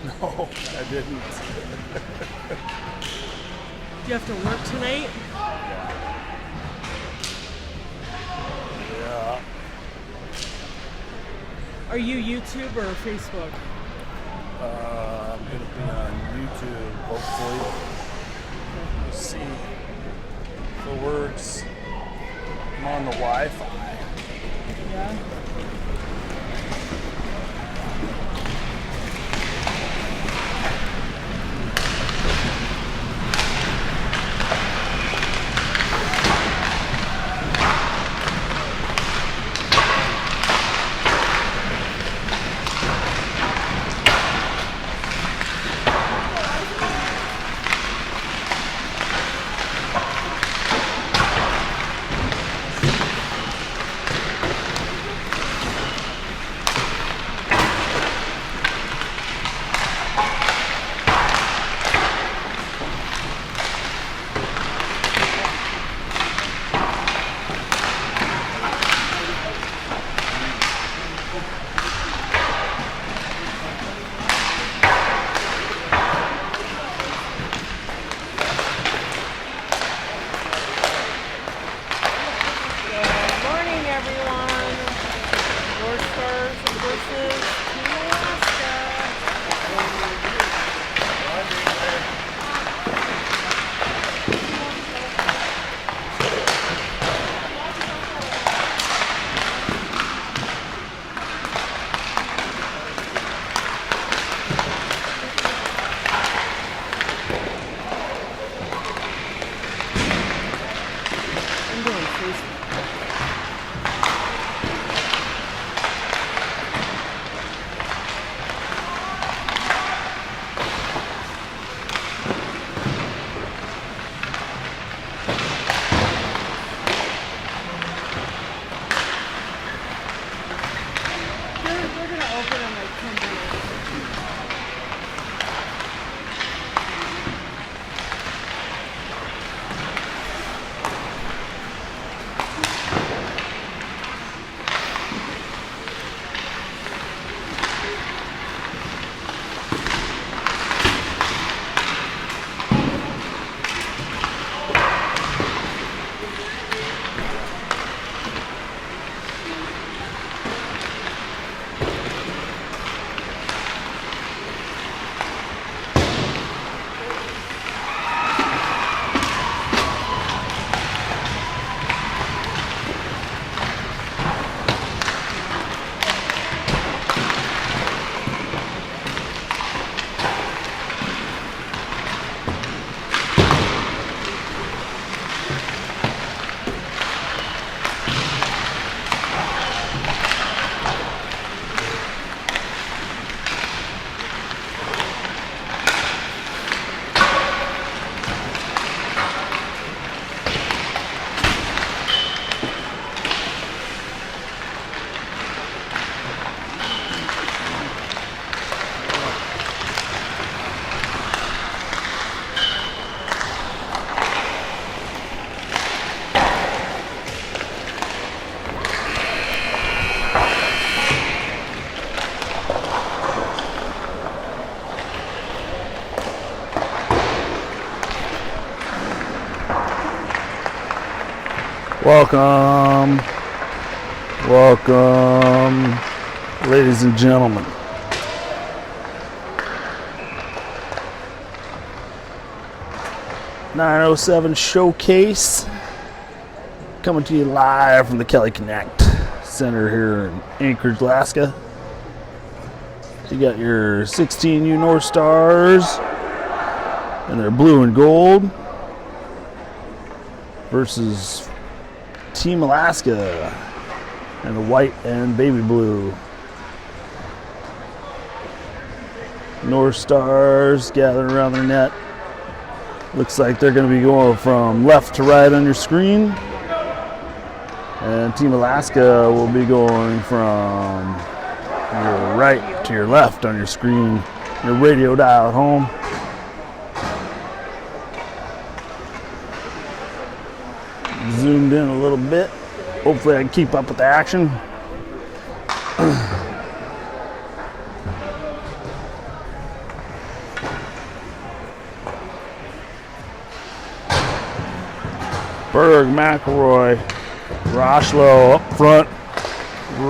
No, I didn't. Do you have to work tonight? Yeah. Are you YouTube or Facebook? I'm going to be on YouTube, hopefully. We'll see if it works. I'm on the Wi-Fi. Yeah. Welcome, ladies and gentlemen. .907 Showcase, coming to you live from the Kelly Connect Center here in Anchorage, Alaska. You got your 16U North Stars, and they're blue and gold, versus Team Alaska and the white and baby blue. North Stars gathering around their net. Looks like they're going to be going from left to right on your screen. And Team Alaska will be going from your right to your left on your screen, your radio dial at home. Zoomed in a little bit. Hopefully I can keep up with the action. Berg, McElroy, Rochlow up front.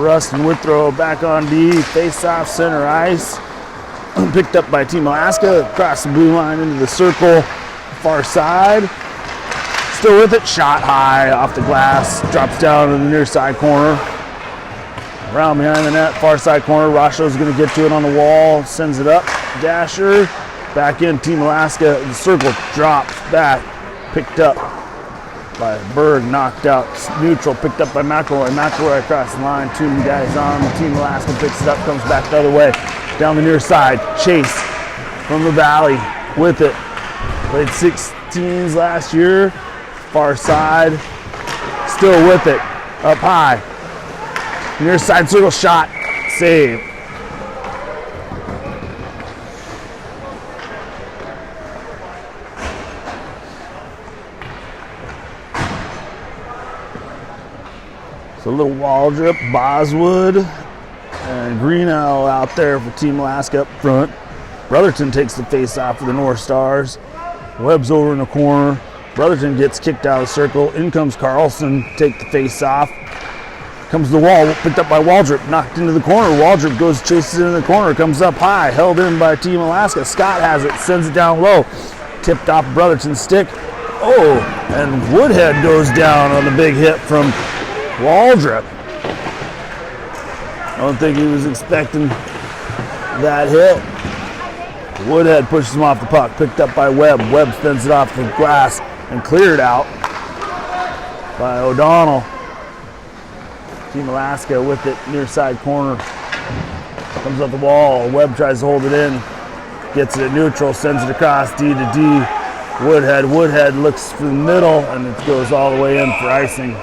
Rust and Withrow back on D. Face off center ice. Picked up by Team Alaska. Across the blue line into the circle. Far side. Still with it. Shot high off the glass. Drops down to the near side corner. Around behind the net. Far side corner. Rochlow's going to get to it on the wall. Sends it up. Dasher. Back in. Team Alaska. The circle drops back. Picked up by Berg, knocked out neutral, picked up by McElroy. McElroy across the line, 2 guys on. Team Alaska picks it up, comes back the other way. Down the near side, Chase from the Valley with it. Played 16s last year. Far side, still with it. Up high. Near side circle shot, save. A little Waldrop, Boswood, and Greeno out there for Team Alaska up front. Brotherton takes the face off for the North Stars. Webb's over in the corner. Brotherton gets kicked out of the circle. In comes Carlson, take the face off. Comes the wall, picked up by Waldrop, knocked into the corner. Waldrop goes, chases it in the corner, comes up high, held in by Team Alaska. Scott has it, sends it down low. Tipped off Brotherton's stick. Oh, and Woodhead goes down on the big hit from Waldrop. I don't think he was expecting that hit. Woodhead pushes him off the puck. Picked up by Webb. Webb fends it off the glass and cleared out by O'Donnell. Team Alaska with it near side corner. Comes up the wall. Webb tries to hold it in. Gets it at neutral. Sends it across D to D. Woodhead. Woodhead looks for the middle and it goes all the way in for icing.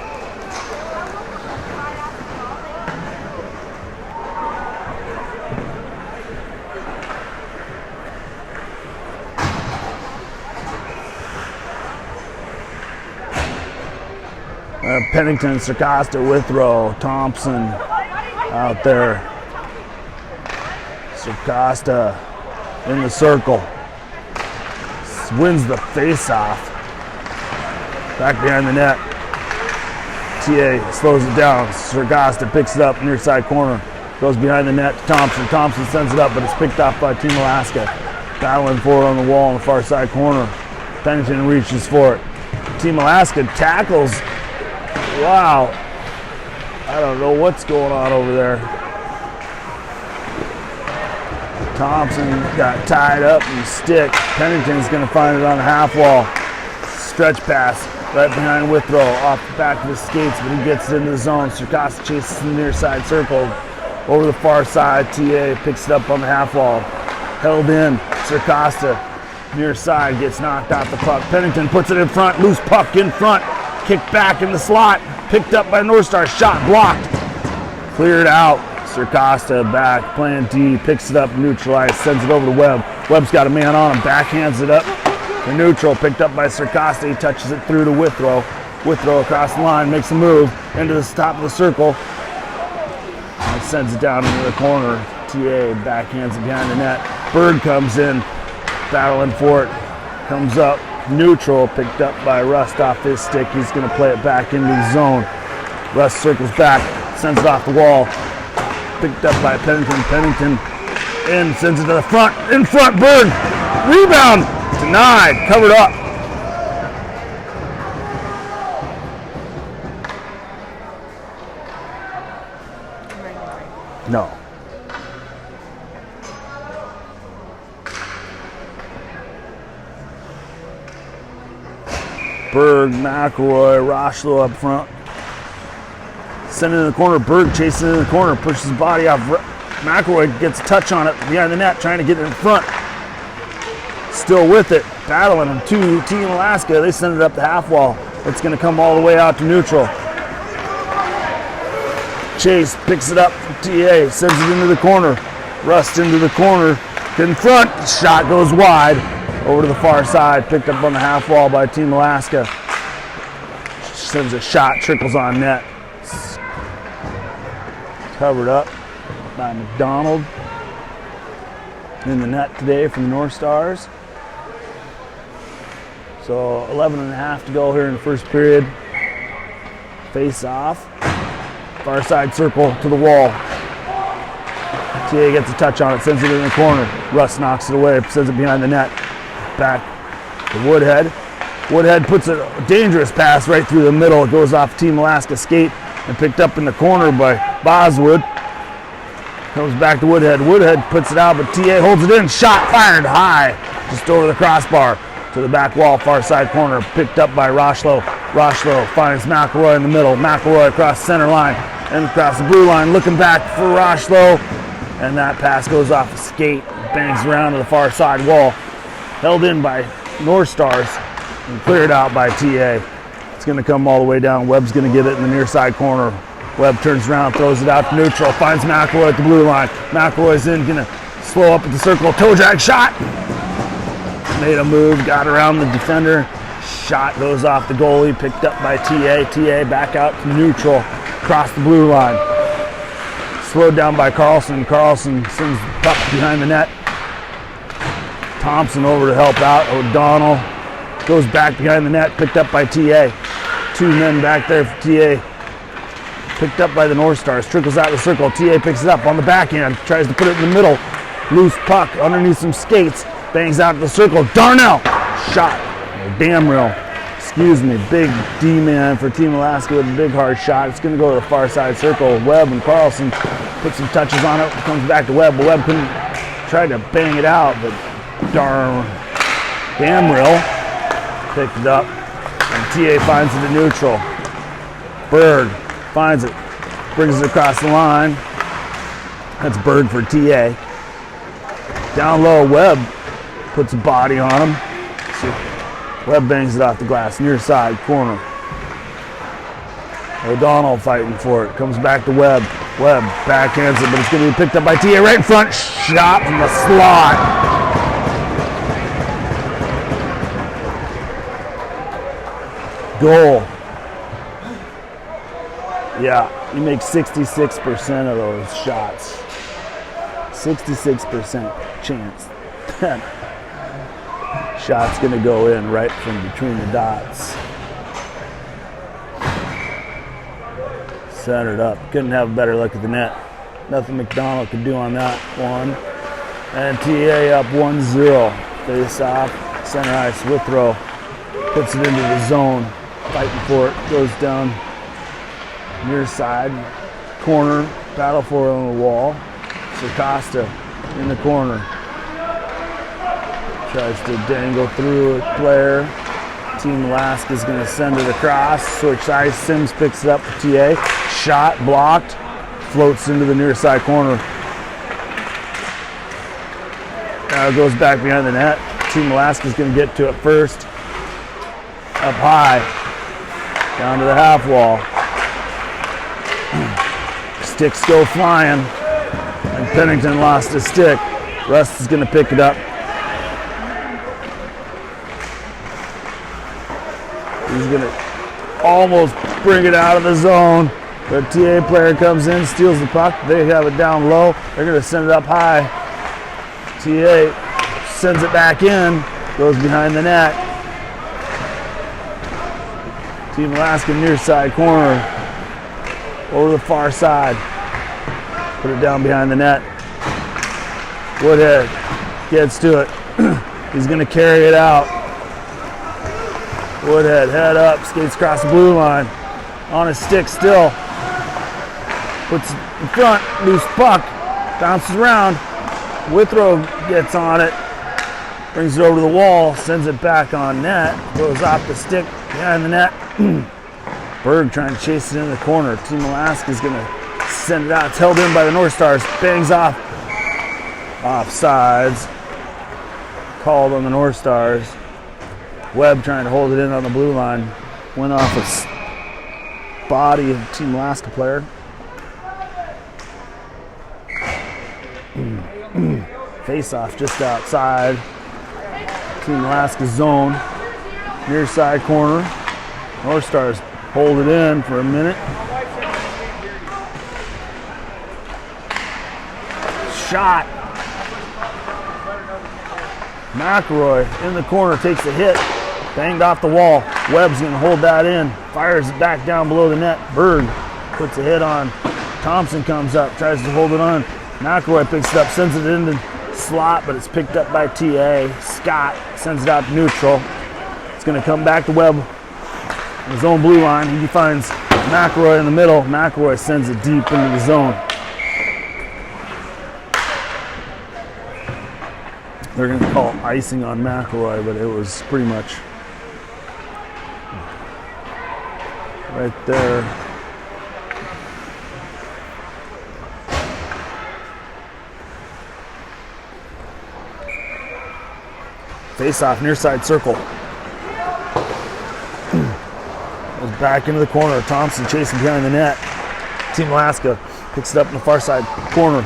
Pennington, Sarcosta, Withrow, Thompson out there. Sarcosta in the circle. Wins the face-off. Back behind the net. TA slows it down. Sarcosta picks it up near side corner. Goes behind the net to Thompson. Thompson sends it up, but it's picked off by Team Alaska. Battling for it on the wall in the far side corner. Pennington reaches for it. Team Alaska tackles. Wow, I don't know what's going on over there. Thompson got tied up in the stick. Pennington's going to find it on the half wall. Stretch pass right behind Withrow off the back of his skates, but he gets it into the zone. Sarcosta chases the near side circle over the far side. TA picks it up on the half wall. Held in. Sarcosta near side gets knocked off the puck. Pennington puts it in front. Loose puck in front. Kicked back in the slot, picked up by North Star, shot blocked, cleared out. Sarcosta back, playing D, picks it up, neutralized, sends it over to Webb. Webb's got a man on him, backhands it up to neutral, picked up by Sarcosta. He touches it through to Withrow. Withrow across the line, makes a move into the top of the circle, and sends it down into the corner. TA backhands it behind the net. Berg comes in, battling for it, comes up. Neutral, picked up by Rust off his stick. He's going to play it back into the zone. Rust circles back, sends it off the wall. Picked up by Pennington. Pennington in, sends it to the front. In front, Berg. Rebound, denied, covered up. No. Berg, McElroy, Rochlow up front. Sent it in the corner. Berg chasing it in the corner, pushes his body off. McElroy gets a touch on it behind the net, trying to get it in front. Still with it, battling them. Team Alaska, they send it up the half wall. It's going to come all the way out to neutral. Chase picks it up from TA, sends it into the corner. Rust into the corner. In front, shot goes wide. Over to the far side, picked up on the half wall by Team Alaska. Sends a shot, trickles on net. Covered up by McDonald. In the net today from the North Stars. So 11 and a half to go here in the first period. Face off. Far side circle to the wall. TA gets a touch on it, sends it in the corner. Russ knocks it away, sends it behind the net. Back to Woodhead. Woodhead puts a dangerous pass right through the middle. It goes off Team Alaska skate and picked up in the corner by Boswood. Comes back to Woodhead. Woodhead puts it out, but TA holds it in. Shot fired high, just over the crossbar to the back wall, far side corner. Picked up by Rochlow. Rochlow finds McElroy in the middle. McElroy across center line and across the blue line, looking back for Rochlow. And that pass goes off the skate, bangs around to the far side wall. Held in by North Stars and cleared out by TA. It's going to come all the way down. Webb's going to get it in the near side corner. Webb turns around, throws it out to neutral, finds McElroy at the blue line. McElroy's in, going to slow up at the circle. Toe drag shot. Made a move, got around the defender. Shot goes off the goalie, picked up by TA. TA back out to neutral, across the blue line. Slowed down by Carlson. Carlson sends the puck behind the net. Thompson over to help out. O'Donnell goes back behind the net, picked up by TA. Two men back there for TA. Picked up by the North Stars. Trickles out the circle. TA picks it up on the backhand. Tries to put it in the middle. Loose puck underneath some skates. Bangs out to the circle. Darnell! Shot. Damrell. Excuse me. Big D-man for Team Alaska with a big hard shot. It's going to go to the far side circle. Webb and Carlson put some touches on it. Comes back to Webb. But Webb couldn't try to bang it out. But Damrell picked it up. And TA finds it in neutral. Berg finds it, brings it across the line. That's Berg for TA. Down low, Webb puts a body on him. Webb bangs it off the glass, near side corner. O'Donnell fighting for it, comes back to Webb. Webb backhands it, but it's going to be picked up by TA right in front. Shot from the slot. Goal. Yeah, you make 66% of those shots. 66% chance that shot's going to go in right from between the dots. Centered up. Couldn't have a better look at the net. Nothing McDonald could do on that one. And TA up 1-0. Face off. Center ice. Withrow puts it into the zone. Fighting for it. Goes down near side corner, battle for it on the wall. Costa in the corner. Tries to dangle through a player. Team Alaska is going to send it across. Switch sides. Sims picks it up for TA. Shot blocked. Floats into the near side corner. Now it goes back behind the net. Team Alaska is going to get to it first. Up high. Down to the half wall. Sticks go flying, and Pennington lost his stick. Russ is going to pick it up. He's going to almost bring it out of the zone, but TA player comes in, steals the puck. They have it down low. They're going to send it up high. TA sends it back in, goes behind the net. Team Alaska near side corner. Over the far side. Put it down behind the net. Woodhead gets to it. He's going to carry it out. Woodhead, head up, skates across the blue line. On his stick still. Puts it in front, loose puck. Bounces around. Withrow gets on it. Brings it over to the wall, sends it back on net. Goes off the stick behind the net. Berg trying to chase it in the corner. Team Alaska is going to send it out. It's held in by the North Stars. Bangs off. Offsides. Called on the North Stars. Webb trying to hold it in on the blue line. Went off a body of Team Alaska player. Face off just outside. Team Alaska zone. Near side corner. North Stars hold it in for a minute. Shot. McElroy in the corner takes a hit. Banged off the wall. Webb's going to hold that in. Fires it back down below the net. Berg puts a hit on. Thompson comes up, tries to hold it on. McElroy picks it up, sends it into slot, but it's picked up by TA. Scott sends it out to neutral. It's going to come back to Webb on his own blue line. He finds McElroy in the middle. McElroy sends it deep into the zone. They're going to call icing on McElroy, but it was pretty much right there. Face off near side circle. Goes back into the corner. Thompson chasing behind the net. Team Alaska picks it up in the far side corner.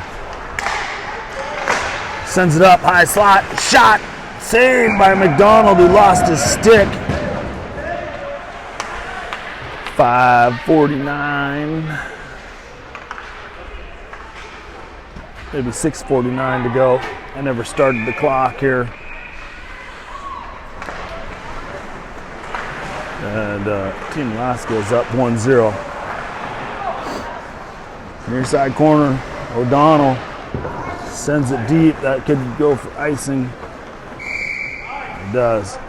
Sends it up, high slot, shot, saved by McDonald, who lost his stick. 5:49, maybe 6:49 to go. I never started the clock here. And Team Alaska is up 1-0. Near side corner, O'Donnell sends it deep. That could go for icing. It does.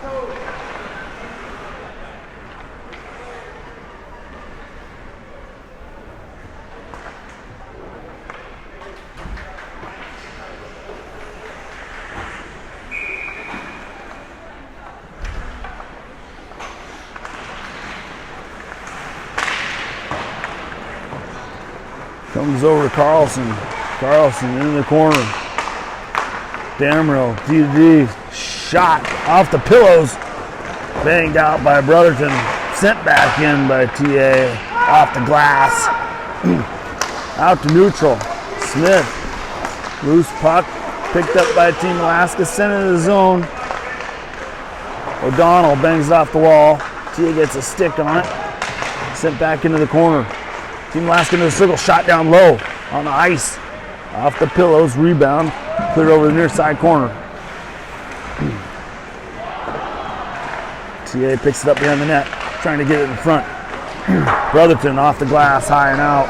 Comes over to Carlson. Carlson in the corner. Damrell, D-to-D, shot off the pillows. Banged out by Brotherton. Sent back in by TA. Off the glass. Out to neutral. Smith. Loose puck. Picked up by Team Alaska. Sent into the zone. O'Donnell bangs it off the wall. TA gets a stick on it. Sent back into the corner. Team Alaska into the circle, shot down low on the ice. Off the pillows, rebound, clear over the near side corner. TA picks it up behind the net, trying to get it in front. Brotherton off the glass, high and out.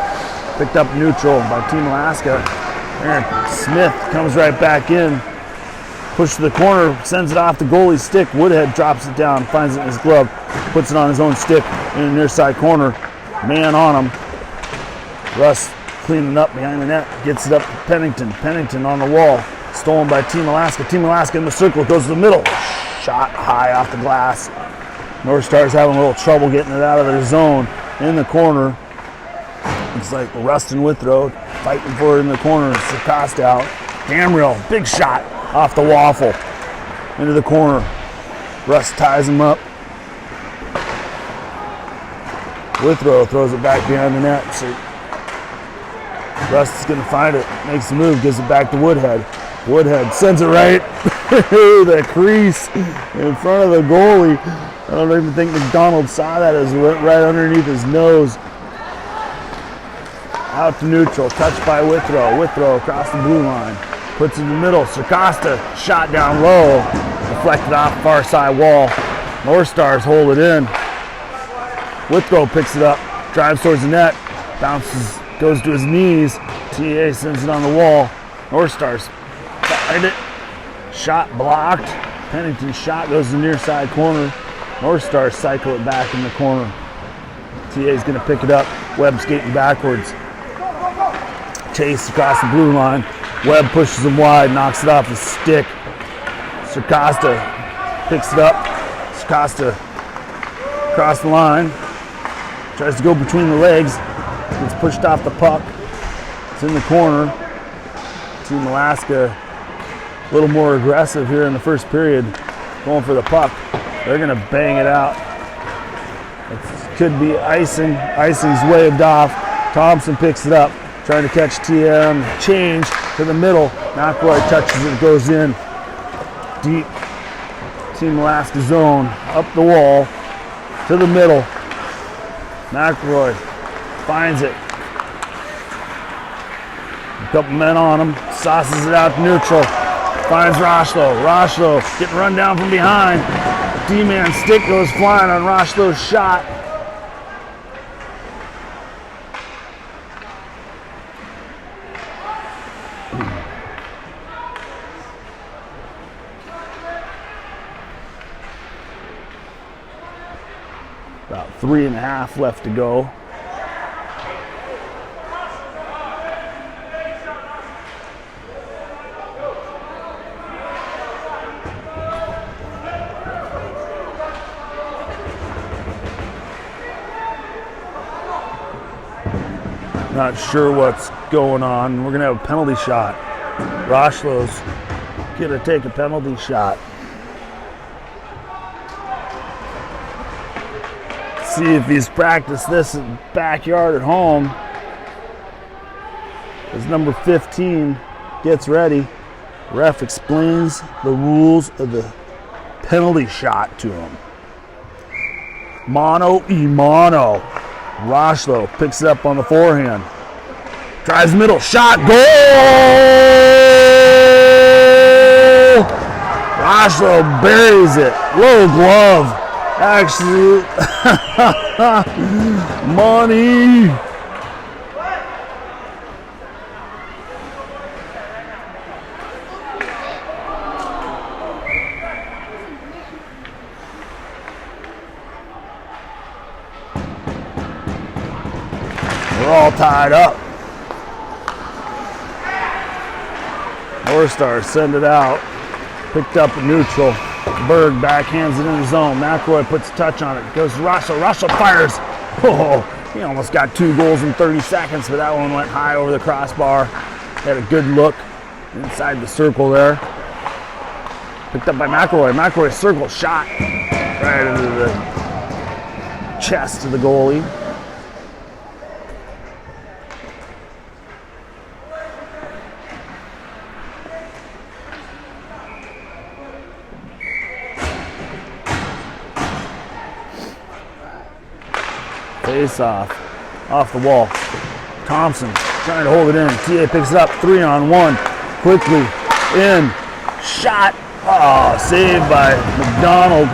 Picked up neutral by Team Alaska. Aaron Smith comes right back in. Push to the corner, sends it off the goalie's stick. Woodhead drops it down, finds it in his glove, puts it on his own stick in the near side corner. Man on him. Russ cleaning up behind the net, gets it up to Pennington. Pennington on the wall, stolen by Team Alaska. Team Alaska in the circle, goes to the middle. Shot high off the glass. North Stars having a little trouble getting it out of their zone. In the corner, it's like Rust and Withrow fighting for it in the corner. It's the cost out. Damrell, big shot off the waffle into the corner. Rust ties him up. Withrow throws it back behind the net. So Rust is going to find it, makes the move, gives it back to Woodhead. Woodhead sends it right to the crease in front of the goalie. I don't even think McDonald saw that as it went right underneath his nose. Out to neutral, touched by Withrow. Withrow across the blue line, puts it in the middle. Sarcosta shot down low, deflected off far side wall. North Stars hold it in. Withrow picks it up, drives towards the net, bounces, goes to his knees. TA sends it on the wall. North Stars find it. Shot blocked. Pennington's shot goes to the near side corner. North Stars cycle it back in the corner. TA's going to pick it up. Webb skating backwards. Chase across the blue line. Webb pushes him wide, knocks it off his stick. Sarcosta picks it up. Sarcosta across the line. Tries to go between the legs. Gets pushed off the puck. It's in the corner. Team Alaska a little more aggressive here in the first period. Going for the puck. They're going to bang it out. It could be icing. Icing's waved off. Thompson picks it up. Trying to catch TM. Change to the middle. McElroy touches it. Goes in. Deep. Team Alaska zone. Up the wall. To the middle. McElroy finds it. A couple men on him. Sauces it out to neutral. Finds Rochlow. Rochlow getting run down from behind. D-man stick goes flying on Roshlow's shot. About 3.5 left to go. Not sure what's going on. We're going to have a penalty shot. Roshlow's going to take a penalty shot. See if he's practiced this in the backyard at home. As number 15 gets ready, ref explains the rules of the penalty shot to him. Mano y mano. Roshlow picks it up on the forehand. Drives middle, shot, goal! Roshlow buries it. Low glove. Actually, money. We're all tied up. North Stars send it out. Picked up a neutral. Berg backhands it in the zone. McElroy puts a touch on it. Goes to Russell. Russell fires. Oh, he almost got 2 goals in 30 seconds, but that one went high over the crossbar. Had a good look inside the circle there. Picked up by McElroy. McElroy circle shot right into the chest of the goalie. Face off the wall. Thompson trying to hold it in. TA picks it up, 3-on-1. Quickly in, shot. Oh, saved by McDonald.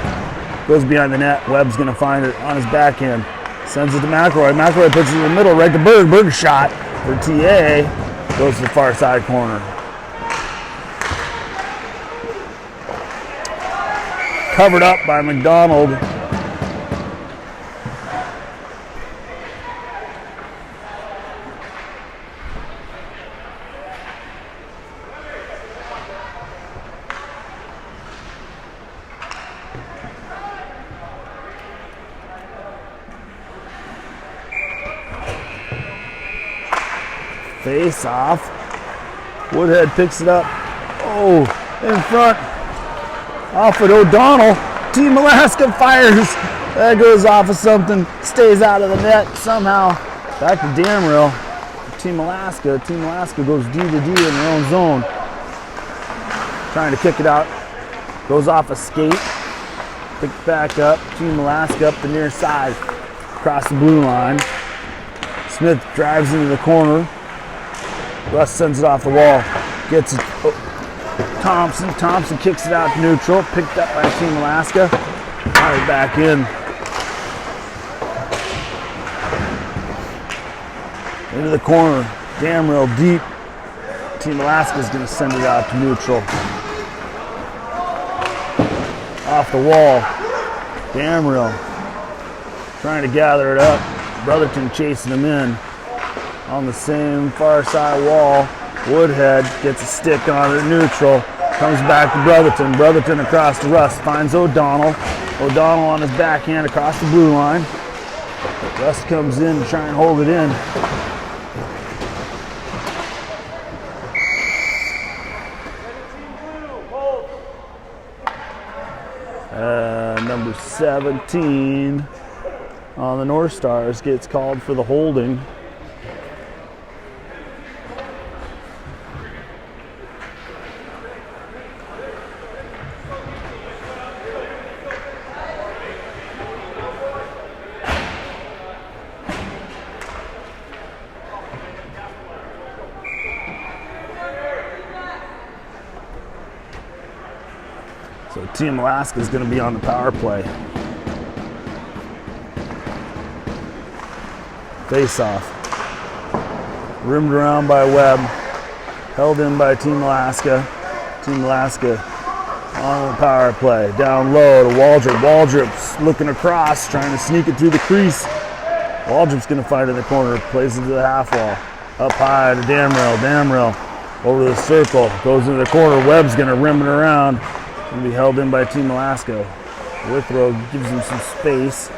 Goes behind the net. Webb's gonna find it on his backhand. Sends it to McElroy. McElroy puts it in the middle, right to Berg. Berg shot for TA. Goes to the far side corner. Covered up by McDonald. Face off. Woodhead picks it up. Oh, in front. Off at O'Donnell. Team Alaska fires. That goes off of something. Stays out of the net somehow. Back to Damrell. Team Alaska. Team Alaska goes D to D in their own zone. Trying to kick it out. Goes off a skate. Picked back up. Team Alaska up the near side. Across the blue line. Smith drives into the corner. Russ sends it off the wall. Gets it. Oh. Thompson. Thompson kicks it out to neutral. Picked up by Team Alaska. Fired back in. Into the corner. Damrell deep. Team Alaska's going to send it out to neutral. Off the wall. Damrell trying to gather it up. Brotherton chasing him in. On the same far side wall, Woodhead gets a stick on it, neutral, comes back to Brotherton. Brotherton across to Russ, finds O'Donnell. O'Donnell on his backhand across the blue line. Russ comes in to try and hold it in. Number 17 on the North Stars gets called for the holding. So Team Alaska is going to be on the power play. Face off. Rimmed around by Webb. Held in by Team Alaska. Team Alaska on the power play. Down low to Waldrop. Waldrop's looking across, trying to sneak it through the crease. Waldrop's going to fight in the corner. Plays it to the half wall. Up high to Damrell. Damrell over the circle. Goes into the corner. Webb's going to rim it around. Going to be held in by Team Alaska. Withrow gives him some space.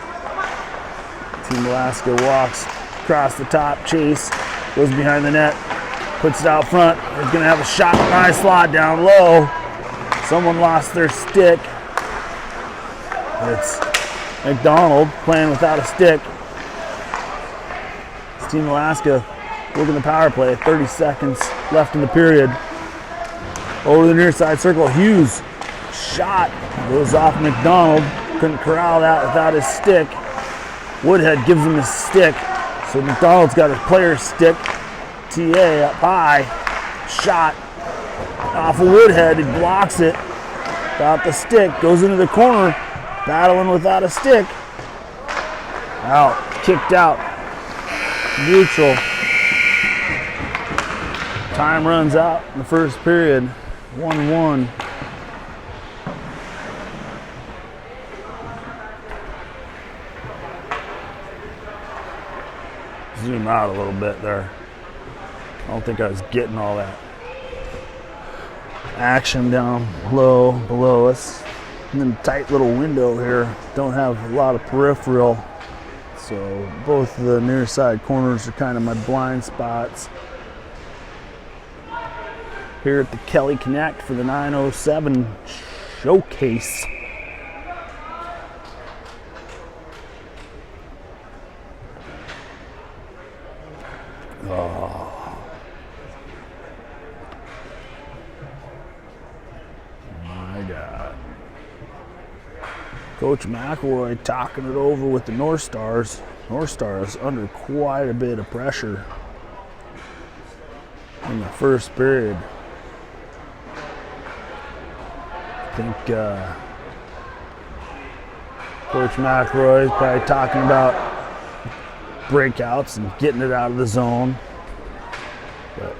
Team Alaska walks across the top. Chase goes behind the net. Puts it out front. He's going to have a shot in the high slot down low. Someone lost their stick. It's McDonald playing without a stick. It's Team Alaska working the power play. 30 seconds left in the period. Over the near side circle. Hughes shot goes off McDonald. Couldn't corral that without his stick. Woodhead gives him his stick. So McDonald's got his player's stick. TA up high. Shot off of Woodhead. He blocks it. Got the stick. Goes into the corner. Battling without a stick. Out. Kicked out. Neutral. Time runs out in the first period. 1-1. Zoom out a little bit there. I don't think I was getting all that action down low below us. And then tight little window here. Don't have a lot of peripheral. So both the near side corners are kind of my blind spots. Here at the Kelly Connect for the 907 showcase. Oh. My God. Coach McElroy talking it over with the North Stars. North Stars under quite a bit of pressure in the first period. I think Coach McElroy is probably talking about breakouts and getting it out of the zone. But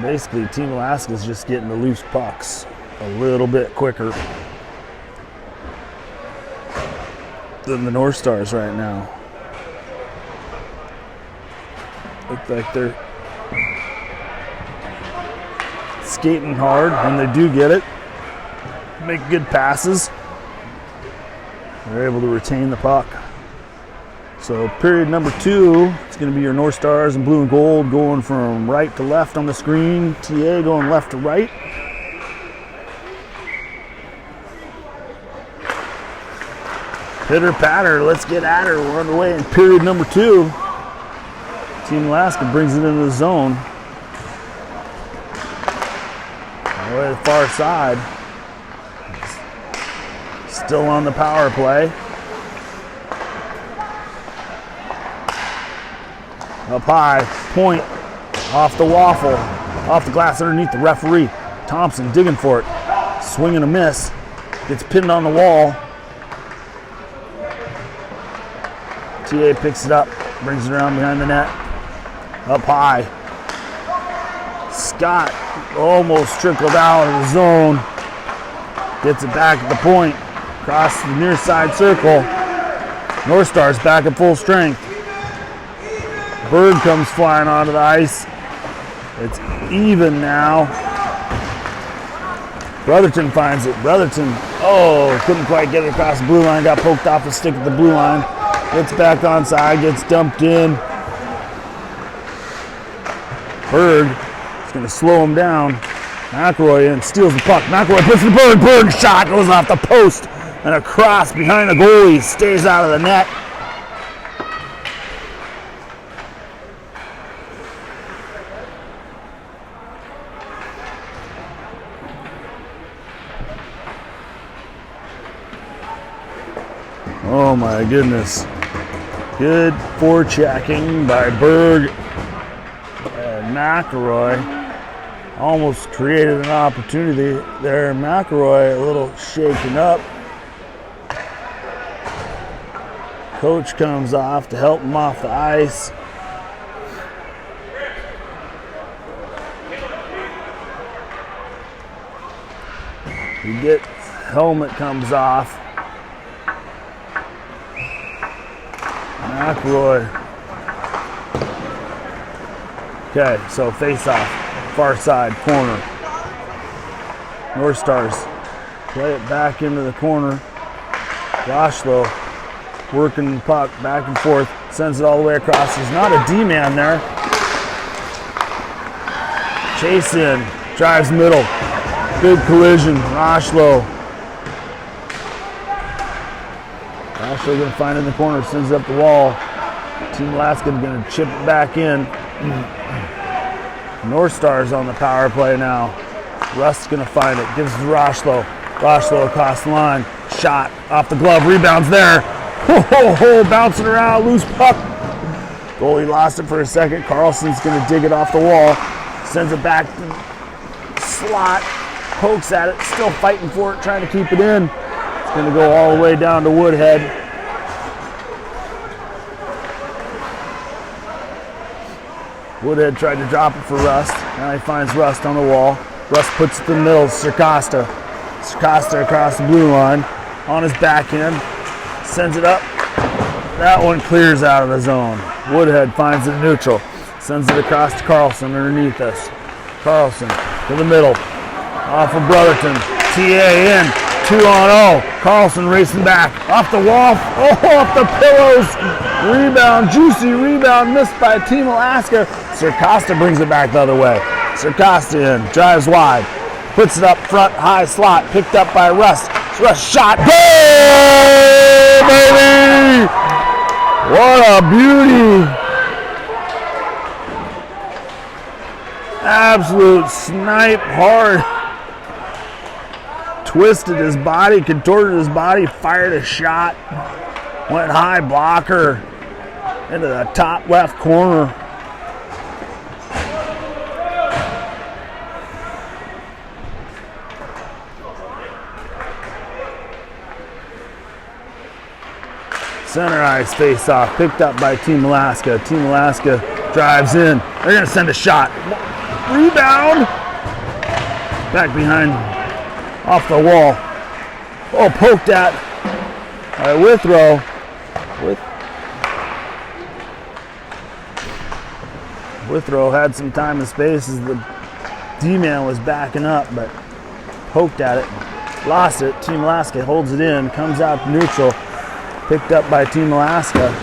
basically, Team Alaska is just getting the loose pucks a little bit quicker than the North Stars right now. Look like they're skating hard when they do get it. Make good passes. They're able to retain the puck. So period number 2, it's going to be your North Stars in blue and gold going from right to left on the screen. TA going left to right. Pitter patter, let's get at her. We're underway in period number 2. Team Alaska brings it into the zone. All the way to the far side. Still on the power play. Up high, point, off the waffle, off the glass underneath the referee. Thompson digging for it, swinging a miss, gets pinned on the wall. TA picks it up, brings it around behind the net, up high. Scott almost trickled out of the zone, gets it back at the point, across the near side circle. North Stars back at full strength. Bird comes flying onto the ice. It's even now. Brotherton finds it. Brotherton, couldn't quite get it across the blue line. Got poked off the stick at the blue line. Gets back onside, gets dumped in. Bird is going to slow him down. McElroy in, steals the puck. McElroy puts the Bird. Bird shot goes off the post and across behind the goalie. Stays out of the net. Oh my goodness. Good forechecking by Berg and McElroy. Almost created an opportunity there. McElroy a little shaken up. Coach comes off to help him off the ice. He gets, helmet comes off. McElroy. Okay, so face off, far side corner. North Stars play it back into the corner. Roshlow working the puck back and forth, sends it all the way across. There's not a D-man there. Chase in, drives middle. Big collision, Roshlow. Roshlow gonna find it in the corner, sends it up the wall. Team Alaska gonna chip it back in. North Stars on the power play now. Rust's gonna find it, gives it to Roshlow. Roshlow across the line, shot off the glove, rebounds there. Ho, ho, ho, bouncing around, loose puck. Goalie lost it for a second. Carlson's gonna dig it off the wall, sends it back to the slot, pokes at it, still fighting for it, trying to keep it in. It's gonna go all the way down to Woodhead. Woodhead tried to drop it for Rust. Now he finds Rust on the wall. Rust puts it in the middle, Circosta. Circosta across the blue line, on his backhand, sends it up. That one clears out of the zone. Woodhead finds it neutral, sends it across to Carlson underneath us. Carlson to the middle, off of Brotherton. TA in, 2-on-0. Carlson racing back, off the wall, off the pillows. Rebound, juicy rebound, missed by Team Alaska. Circosta brings it back the other way. Circosta in, drives wide, puts it up front, high slot, picked up by Rust. Rust shot, goal, baby! What a beauty! Absolute snipe, hard. Twisted his body, contorted his body, fired a shot. Went high blocker into the top left corner. Center ice face off, picked up by Team Alaska. Team Alaska drives in. They're gonna send a shot. Rebound. Back behind, off the wall. Oh, poked at by Withrow. Withrow had some time and space as the D-man was backing up, but poked at it, lost it. Team Alaska holds it in, comes out to neutral. Picked up by Team Alaska,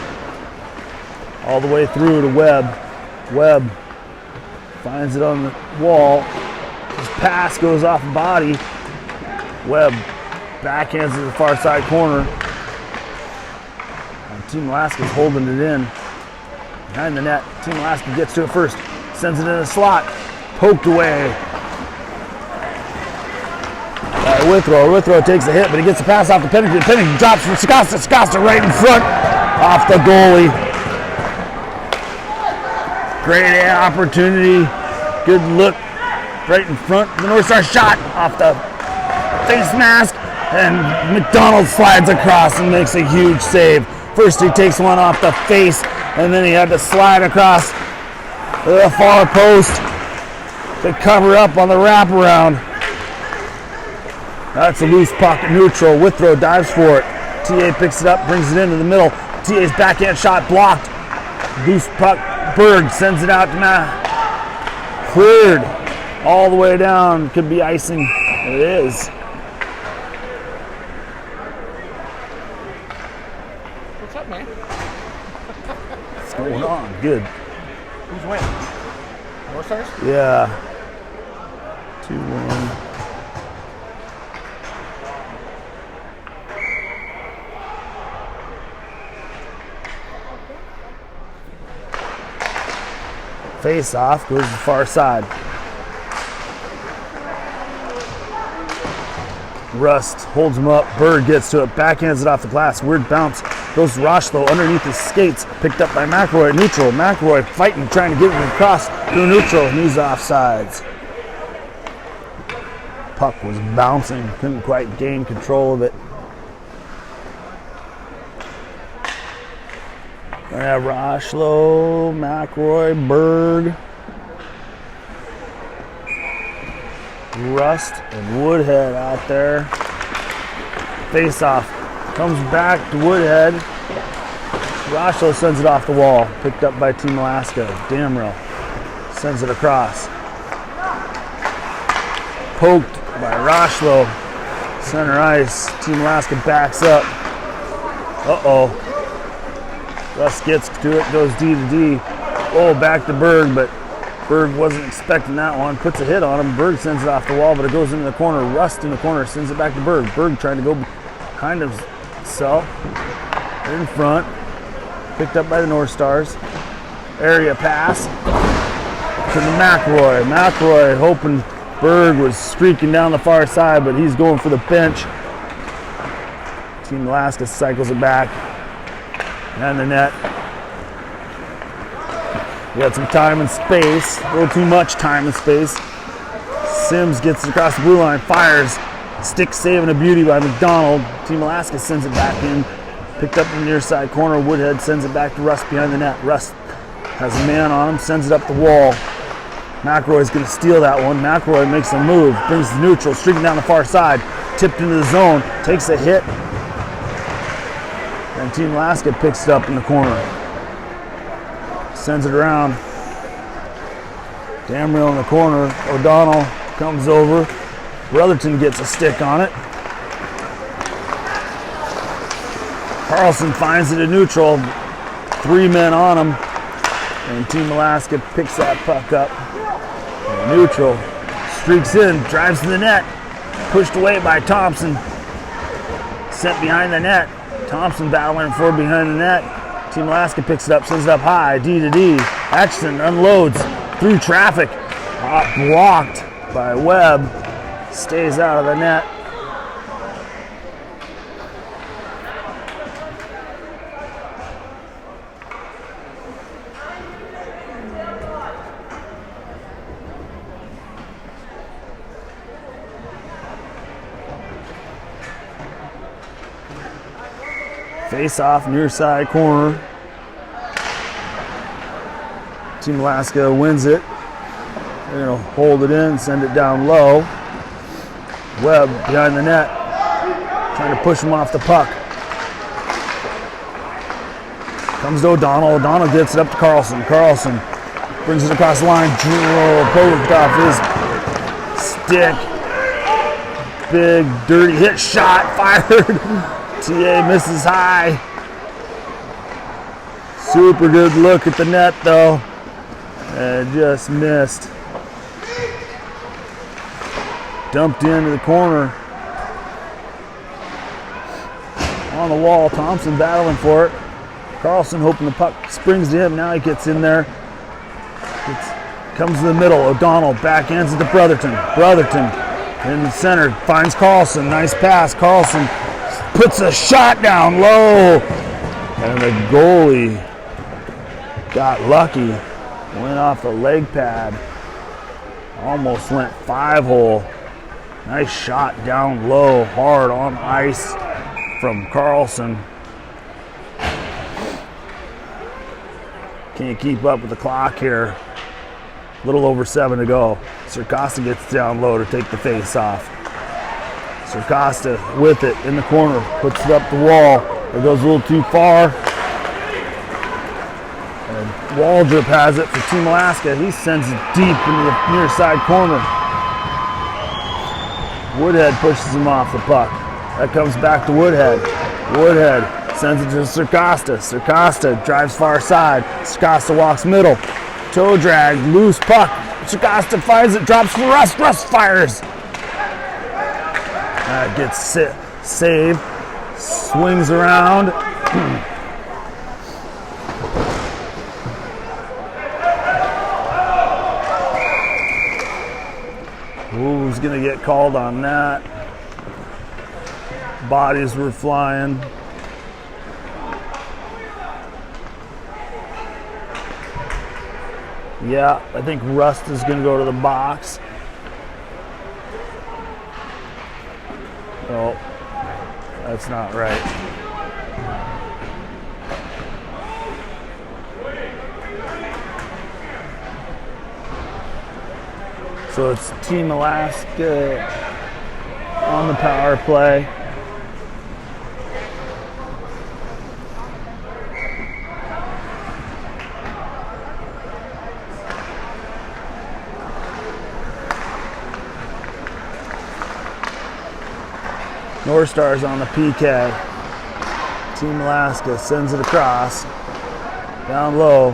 all the way through to Webb. Webb finds it on the wall. His pass goes off the body. Webb backhands to the far side corner. And Team Alaska's holding it in. Behind the net, Team Alaska gets to it first. Sends it in a slot. Poked away. Withrow. Withrow takes a hit, but he gets the pass off the Pennington. Pennington drops from Circosta. Circosta right in front, off the goalie. Great opportunity. Good look right in front. The North Star shot off the face mask, and McDonald slides across and makes a huge save. First he takes one off the face, and then he had to slide across the far post to cover up on the wraparound. That's a loose puck at neutral. Withrow dives for it. TA picks it up, brings it into the middle. TA's backhand shot blocked. Loose puck. Berg sends it out to Matt. Cleared all the way down. Could be icing. It is. What's up, man? What's going on? Good. Who's winning? North Stars? Yeah. 2-1. Face off goes to the far side. Rust holds him up. Bird gets to it. Backhands it off the glass. Weird bounce. Goes to Roshlow underneath his skates. Picked up by McElroy. Neutral. McElroy fighting, trying to get him across through neutral. And he's offsides. puck was bouncing. Couldn't quite gain control of it. We have Roshlow, McRoy, Berg, Rust, and Woodhead out there. Face off. Comes back to Woodhead. Roshlow sends it off the wall. Picked up by Team Alaska. Damrell sends it across. Poked by Roshlow. Center ice. Team Alaska backs up. Uh-oh. Russ gets to it, goes D to D. Oh, back to Berg, but Berg wasn't expecting that one. Puts a hit on him. Berg sends it off the wall, but it goes into the corner. Rust in the corner sends it back to Berg. Berg trying to go behind himself. In front. Picked up by the North Stars. Area pass to the McRoy. McRoy hoping Berg was streaking down the far side, but he's going for the bench. Team Alaska cycles it back. And the net. We got some time and space. A little too much time and space. Sims gets it across the blue line, fires. Stick saving a beauty by McDonald. Team Alaska sends it back in. Picked up in the near side corner. Woodhead sends it back to Rust behind the net. Rust has a man on him, sends it up the wall. McRoy's going to steal that one. McRoy makes a move, brings the neutral, streaking down the far side. Tipped into the zone, takes a hit. And Team Alaska picks it up in the corner. Sends it around. Damrell in the corner. O'Donnell comes over. Brotherton gets a stick on it. Carlson finds it in neutral. 3 men on him. And Team Alaska picks that puck up. And neutral. Streaks in. Drives to the net. Pushed away by Thompson. Sent behind the net. Thompson battling for behind the net. Team Alaska picks it up, sends it up high, D to D. Atchison unloads through traffic. Blocked by Webb. Stays out of the net. Face off, near side corner. Team Alaska wins it. They're going to hold it in, send it down low. Webb behind the net, trying to push him off the puck. Comes to O'Donnell. O'Donnell gets it up to Carlson. Carlson brings it across the line. Poked off his stick. Big, dirty hit shot fired. TA misses high. Super good look at the net though. And just missed. Dumped into the corner. On the wall, Thompson battling for it. Carlson hoping the puck springs to him. Now he gets in there. Comes to the middle. O'Donnell backhands it to Brotherton. Brotherton in the center finds Carlson. Nice pass. Carlson puts a shot down low, and the goalie got lucky. Went off the leg pad. Almost went 5-hole. Nice shot down low, hard on ice from Carlson. Can't keep up with the clock here. A little over 7 to go. Circosta gets down low to take the face off. Circosta with it in the corner, puts it up the wall. It goes a little too far. And Waldrop has it for Team Alaska. He sends it deep into the near side corner. Woodhead pushes him off the puck. That comes back to Woodhead. Woodhead sends it to Circosta. Circosta drives far side. Circosta walks middle. Toe drag, loose puck. Circosta finds it, drops to Rust. Rust fires. That gets saved. Swings around. Who's going to get called on that? Bodies were flying. Yeah, I think Rust is going to go to the box. Oh, that's not right. So it's Team Alaska on the power play. North Stars on the PK. Team Alaska sends it across. Down low.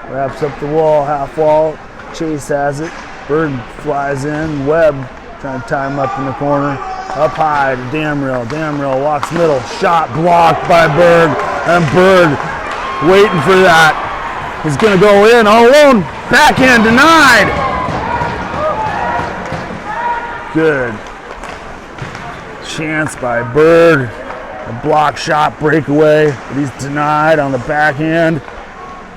Wraps up the wall, half wall. Chase has it. Bird flies in. Webb trying to tie him up in the corner. Up high to Damrell. Damrell walks middle. Shot blocked by Bird. And Bird waiting for that. He's going to go in all alone. Backhand denied. Good chance by Bird. A block shot breakaway. But he's denied on the backhand.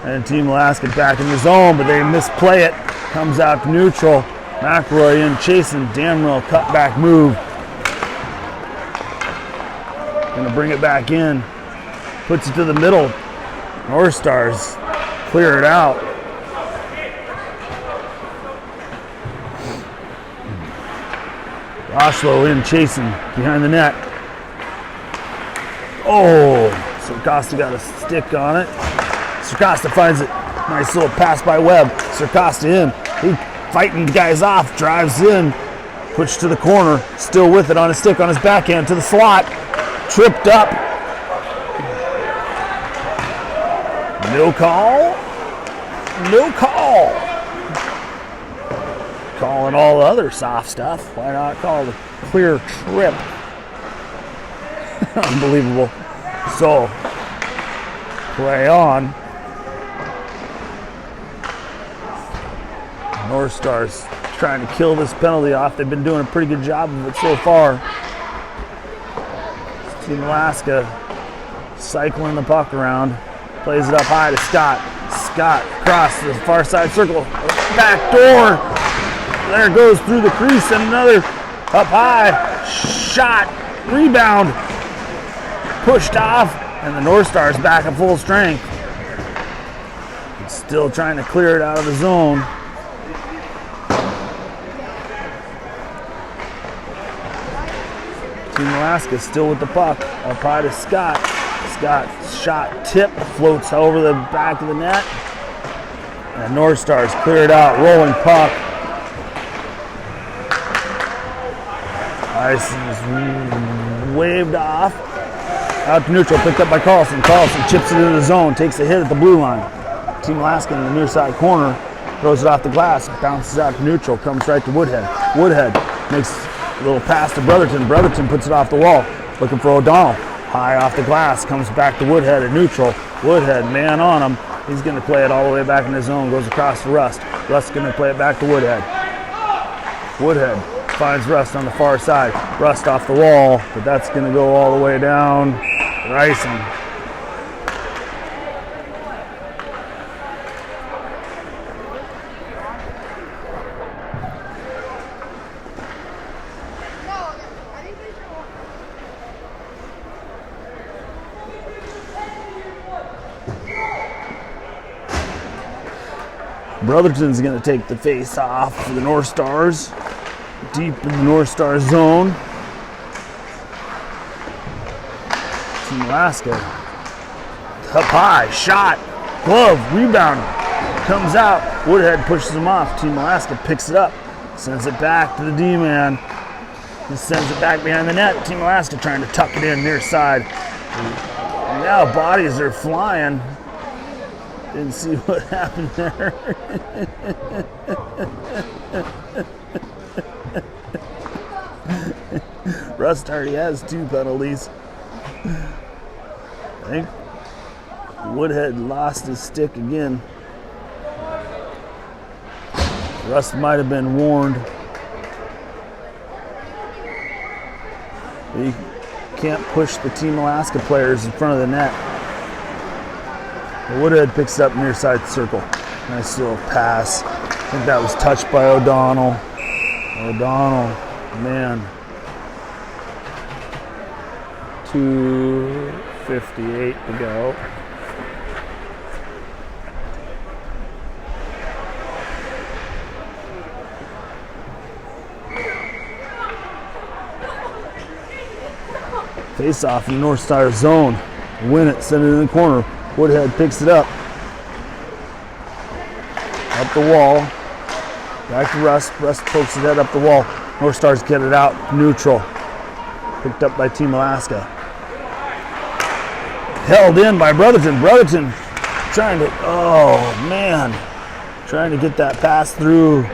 And Team Alaska back in the zone, but they misplay it. Comes out to neutral. McElroy in chasing. Damrell cutback move. Gonna bring it back in. Puts it to the middle. North Stars clear it out. Oslo in chasing behind the net. Oh, Sircosta got a stick on it. Sircosta finds it. Nice little pass by Webb. Sircosta in. He fighting the guys off. Drives in. Push to the corner. Still with it on his stick on his backhand to the slot. Tripped up. No call. No call. Calling all the other soft stuff. Why not call the clear trip? Unbelievable. So, play on. North Stars trying to kill this penalty off. They've been doing a pretty good job of it so far. Team Alaska cycling the puck around. Plays it up high to Scott. Scott across the far side circle. Back door. There it goes through the crease and another up high. Shot. Rebound. Pushed off. And the North Stars back at full strength. Still trying to clear it out of the zone. Team Alaska still with the puck. Up high to Scott. Scott's shot tip floats over the back of the net. And North Stars clear it out. Rolling puck. Ice is waved off. Out to neutral. Picked up by Carlson. Carlson chips it into the zone. Takes a hit at the blue line. Team Alaska in the near side corner. Throws it off the glass. Bounces out to neutral. Comes right to Woodhead. Woodhead makes a little pass to Brotherton. Brotherton puts it off the wall. Looking for O'Donnell. High off the glass. Comes back to Woodhead at neutral. Woodhead, man on him. He's going to play it all the way back in his zone. Goes across to Rust. Rust's going to play it back to Woodhead. Woodhead finds Rust on the far side. Rust off the wall. But that's going to go all the way down. Ricing. Brotherton's going to take the face off for the North Stars. Deep in the North Star zone. Team Alaska. Up high. Shot. Glove. Rebound. Comes out. Woodhead pushes him off. Team Alaska picks it up. Sends it back to the D-man. He sends it back behind the net. Team Alaska trying to tuck it in near side. And now bodies are flying. Didn't see what happened there. Rust already has 2 penalties. I think Woodhead lost his stick again. Rust might have been warned. He can't push the Team Alaska players in front of the net. Woodhead picks it up near side circle. Nice little pass. I think that was touched by O'Donnell. O'Donnell, man. 2:58 to go. Face off in the North Star zone. Win it, send it in the corner. Woodhead picks it up. Up the wall. Back to Rust. Rust pokes his head up the wall. North Stars get it out. Neutral. Picked up by Team Alaska. Held in by Brotherton. Brotherton trying to, oh man, trying to get that pass through.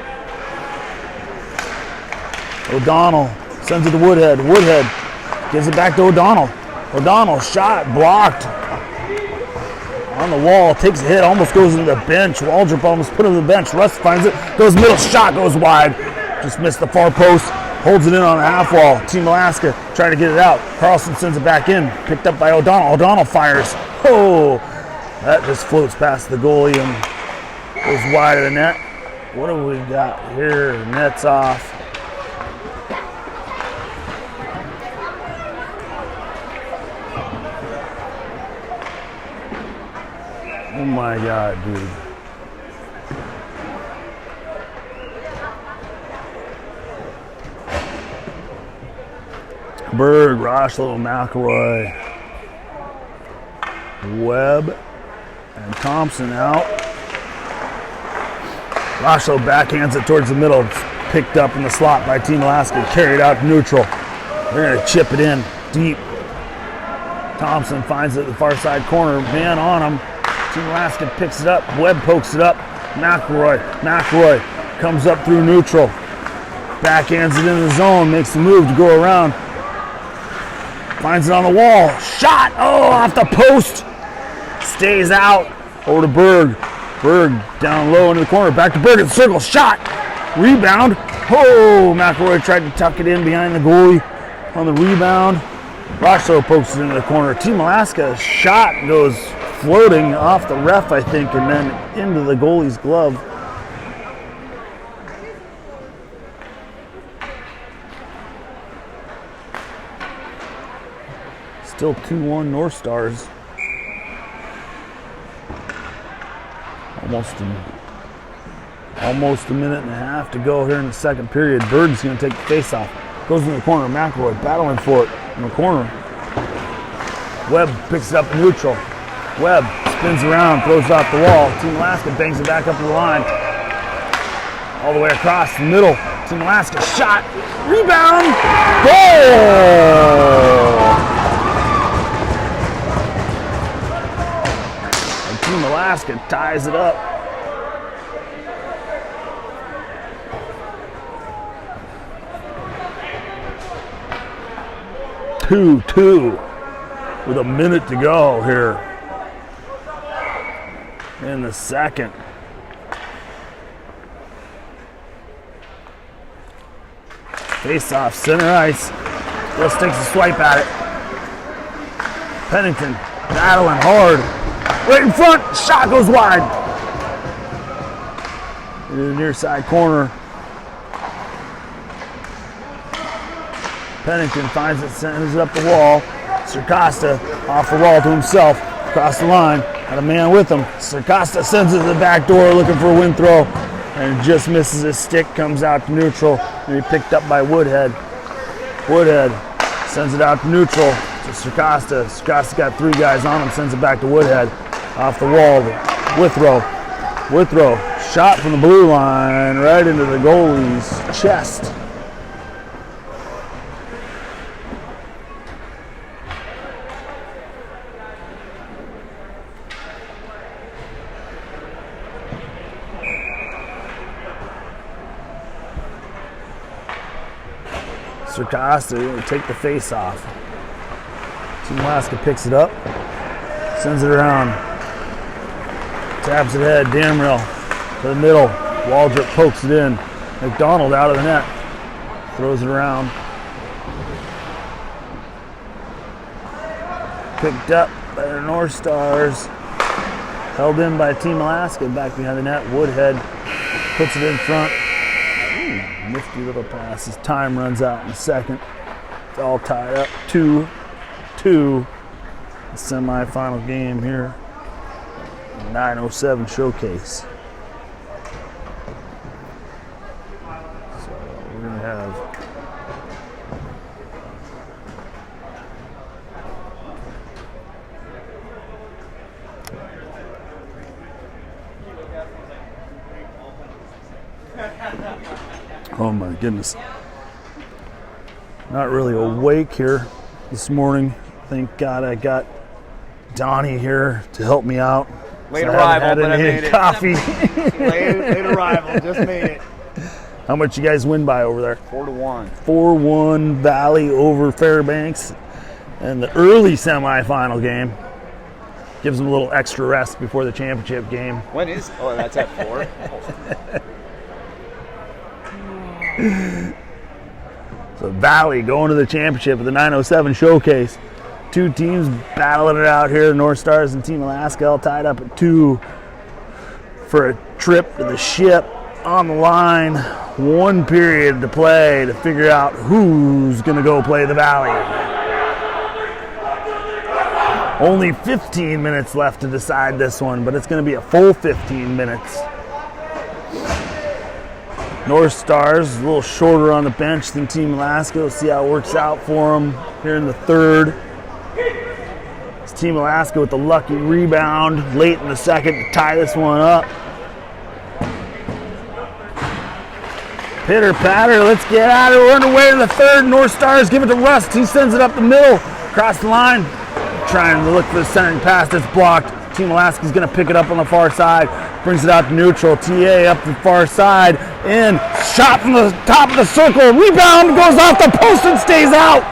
O'Donnell sends it to Woodhead. Woodhead gives it back to O'Donnell. O'Donnell shot, blocked. On the wall, takes a hit, almost goes into the bench. Waldrop almost put it on the bench. Rust finds it, goes middle, shot goes wide. Just missed the far post, holds it in on the half wall. Team Alaska trying to get it out. Carlson sends it back in, picked up by O'Donnell. O'Donnell fires. Oh, that just floats past the goalie and goes wide of the net. What do we got here? Net's off. Oh my God, dude. Berg, Rochlow, McElroy, Webb, and Thompson out. Rochlow backhands it towards the middle. It's picked up in the slot by Team Alaska. Carried out to neutral. They're going to chip it in deep. Thompson finds it at the far side corner. Man on him. Team Alaska picks it up. Webb pokes it up. McElroy comes up through neutral. Backhands it in the zone. Makes the move to go around. Finds it on the wall. Shot! Oh, off the post. Stays out. Over to Berg. Berg down low into the corner. Back to Berg in the circle. Shot! Rebound. Oh, McElroy tried to tuck it in behind the goalie on the rebound. Rochlow pokes it into the corner. Team Alaska's shot goes floating off the ref, I think, and then into the goalie's glove. Still 2-1 North Stars. Almost a minute and a half to go here in the second period. Berg's going to take the face-off. Goes in the corner. McElroy battling for it in the corner. Webb picks it up neutral. Webb spins around, throws it off the wall. Team Alaska bangs it back up to the line. All the way across the middle. Team Alaska shot. Rebound. Goal! And Team Alaska ties it up. Two with a minute to go here in the second. Face off, center ice. Just takes a swipe at it. Pennington battling hard. Right in front, shot goes wide. Into the near side corner. Pennington finds it, sends it up the wall. Circosta off the wall to himself, across the line. Got a man with him. Circosta sends it to the back door looking for a win throw and just misses his stick, comes out to neutral, and he picked up by Woodhead. Woodhead sends it out to neutral to Circosta. Circosta got three guys on him, sends it back to Woodhead. Off the wall, Withrow, shot from the blue line right into the goalie's chest. Circosta going to take the face off. Team Alaska picks it up, sends it around, taps it ahead. Damrell to the middle. Waldrop pokes it in. McDonald out of the net, throws it around. Picked up by the North Stars. Held in by Team Alaska. Back behind the net. Woodhead puts it in front. Nifty little pass as time runs out in a second. It's all tied up. 2-2. 2, the semifinal game here, 907 showcase. So we're going to have oh my goodness. Not really awake here this morning. Thank God I got Donnie here to help me out. Late So arrival, but I made it. Coffee. Late arrival, just made it. How much you guys win by over there? 4-1. 4-1 Valley over Fairbanks. And the early semifinal game gives them a little extra rest before the championship game. When is? Oh, that's at 4. So Valley going to the championship of the 907 showcase. 2 teams battling it out here. The North Stars and Team Alaska all tied up at 2 for a trip to the ship. On the line, 1 period to play to figure out who's going to go play the Valley. Only 15 minutes left to decide this one, but it's going to be a full 15 minutes. North Stars a little shorter on the bench than Team Alaska. We'll see how it works out for them here in the 3rd. It's Team Alaska with the lucky rebound late in the 2nd to tie this one up. Pitter patter, let's get out of it. We're underway to the 3rd. North Stars give it to Rust. He sends it up the middle, across the line. Trying to look for the centering pass that's blocked. Team Alaska's going to pick it up on the far side. Brings it out to neutral. TA up the far side. In. Shot from the top of the circle. Rebound goes off the post and stays out.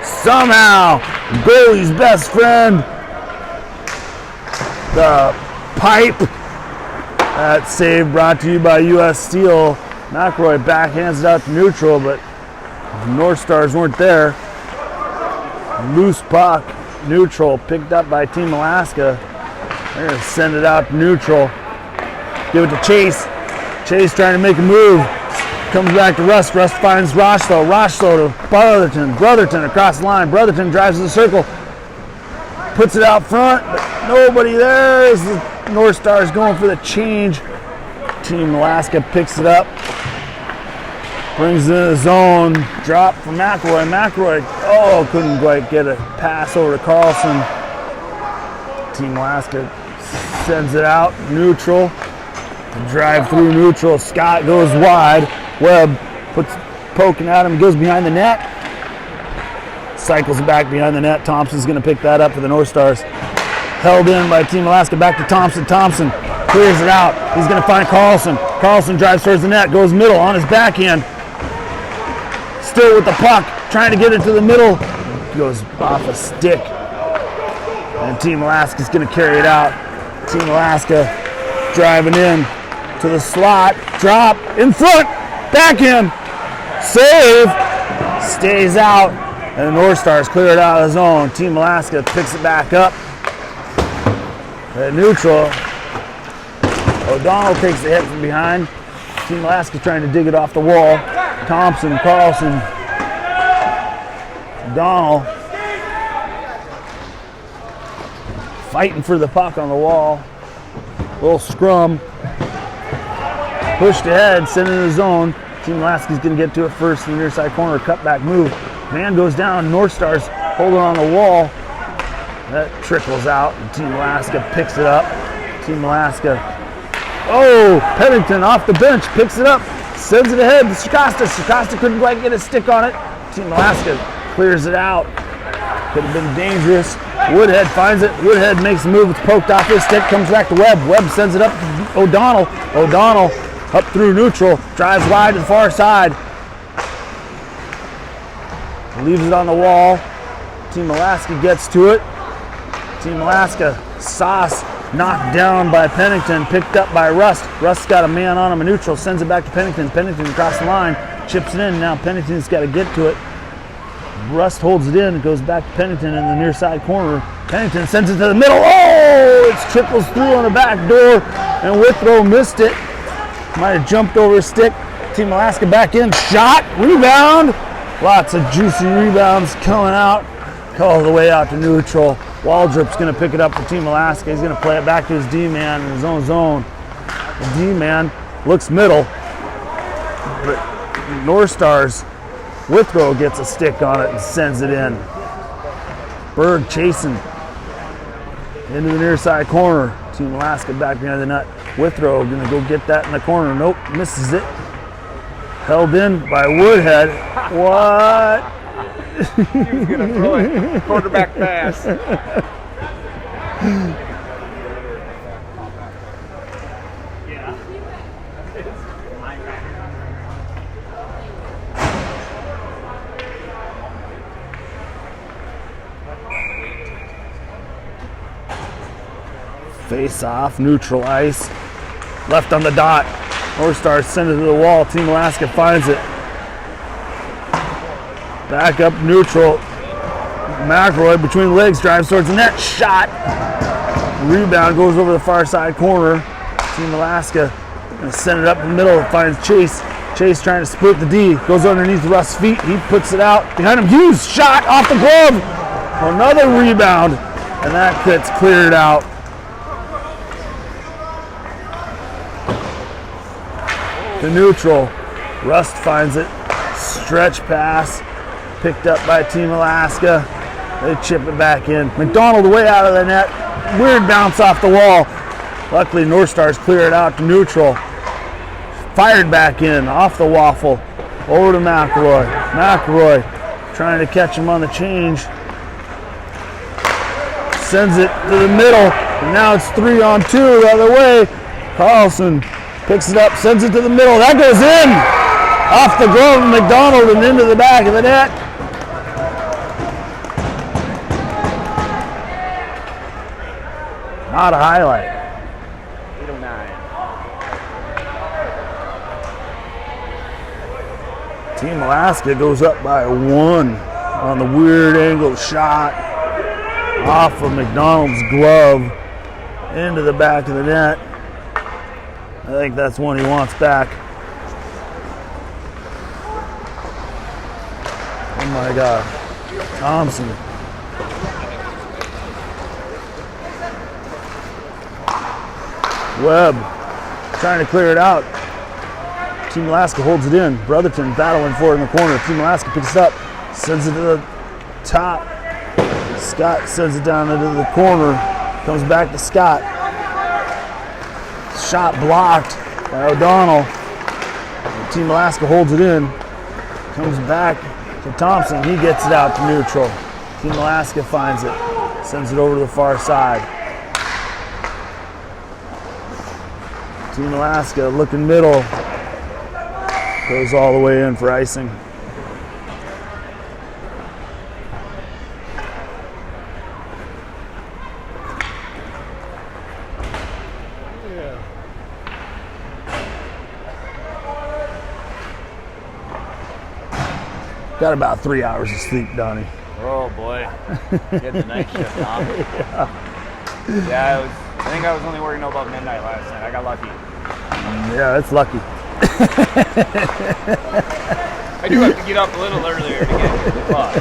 Somehow, goalie's best friend, the pipe. That save brought to you by U.S. Steel. McElroy backhands it out to neutral, but the North Stars weren't there. Loose puck. Neutral, picked up by Team Alaska. They're going to send it out to neutral. Give it to Chase. Chase trying to make a move. Comes back to Rust. Rust finds Rochlow. Rochlow to Brotherton. Brotherton across the line. Brotherton drives to the circle. Puts it out front, but nobody there as the North Stars going for the change. Team Alaska picks it up. Brings it in the zone. Drop for McElroy. McElroy, couldn't quite get a pass over to Carlson. Team Alaska sends it out. Neutral. Drive through neutral. Scott goes wide. Webb puts poking at him. Goes behind the net. Cycles back behind the net. Thompson's going to pick that up for the North Stars. Held in by Team Alaska. Back to Thompson. Thompson clears it out. He's going to find Carlson. Carlson drives towards the net. Goes middle on his backhand. Still with the puck, trying to get it to the middle. Goes off a stick. And Team Alaska's going to carry it out. Team Alaska driving in to the slot. Drop in front. Backhand. Save. Stays out. And the North Stars clear it out of the zone. Team Alaska picks it back up. At neutral. O'Donnell takes the hit from behind. Team Alaska trying to dig it off the wall. Thompson, Carlson, O'Donnell fighting for the puck on the wall. Little scrum. Pushed ahead, sent in the zone. Team Alaska's going to get to it first in the near side corner. Cutback move. Man goes down. North Stars holding on the wall. That trickles out. And Team Alaska picks it up. Team Alaska. Pennington off the bench picks it up. Sends it ahead to Sakasta. Sakasta couldn't quite get a stick on it. Team Alaska clears it out. Could have been dangerous. Woodhead finds it. Woodhead makes the move. It's poked off his stick. Comes back to Webb. Webb sends it up to O'Donnell. O'Donnell up through neutral. Drives wide to the far side. Leaves it on the wall. Team Alaska gets to it. Team Alaska. Sauce knocked down by Pennington. Picked up by Rust. Rust's got a man on him in neutral. Sends it back to Pennington. Pennington across the line. Chips it in. Now Pennington's got to get to it. Rust holds it in. It goes back to Pennington in the near side corner. Pennington sends it to the middle. It trickles through on the back door. And Withrow missed it. Might have jumped over his stick. Team Alaska back in. Shot. Rebound. Lots of juicy rebounds coming out all the way out to neutral. Waldrop's going to pick it up for Team Alaska. He's going to play it back to his D-man in his own zone. The D-man looks middle, but North Stars Withrow gets a stick on it and sends it in. Berg chasing into the near side corner. Team Alaska back behind the net. Withrow going to go get that in the corner. Nope, misses it. Held in by Woodhead. What? He was going to throw it. Quarterback pass. Face off, neutral ice. Left on the dot. North Stars send it to the wall. Team Alaska finds it. Back up neutral. McElroy between legs drives towards the net. Shot. Rebound goes over the far side corner. Team Alaska gonna send it up the middle. Finds Chase. Chase trying to split the D. Goes underneath Russ' feet. He puts it out. Behind him, Hughes. Shot off the glove. Another rebound. And that gets cleared out. To neutral. Rust finds it. Stretch pass. Picked up by Team Alaska. They chip it back in. McDonald way out of the net. Weird bounce off the wall. Luckily, North Stars clear it out to neutral. Fired back in. Off the waffle. Over to McElroy. McElroy trying to catch him on the change. Sends it to the middle. And now it's 3-on-2 the other way. Carlson picks it up, sends it to the middle. That goes in! Off the glove of McDonald and into the back of the net. Not a highlight. 809. Team Alaska goes up by 1 on the weird angle shot off of McDonald's glove into the back of the net. I think that's one he wants back. Oh my God. Thompson. Webb trying to clear it out. Team Alaska holds it in. Brotherton battling for it in the corner. Team Alaska picks it up, sends it to the top. Scott sends it down into the corner. Comes back to Scott. Shot blocked by O'Donnell. Team Alaska holds it in. Comes back to Thompson. He gets it out to neutral. Team Alaska finds it. Sends it over to the far side. Team Alaska looking middle. Goes all the way in for icing. Got about 3 hours of sleep, Donnie. Oh boy. You had the night shift, huh? Yeah, I think I was only working about midnight last night. I got lucky. Yeah, that's lucky. I do have to get up a little earlier to get to the clock.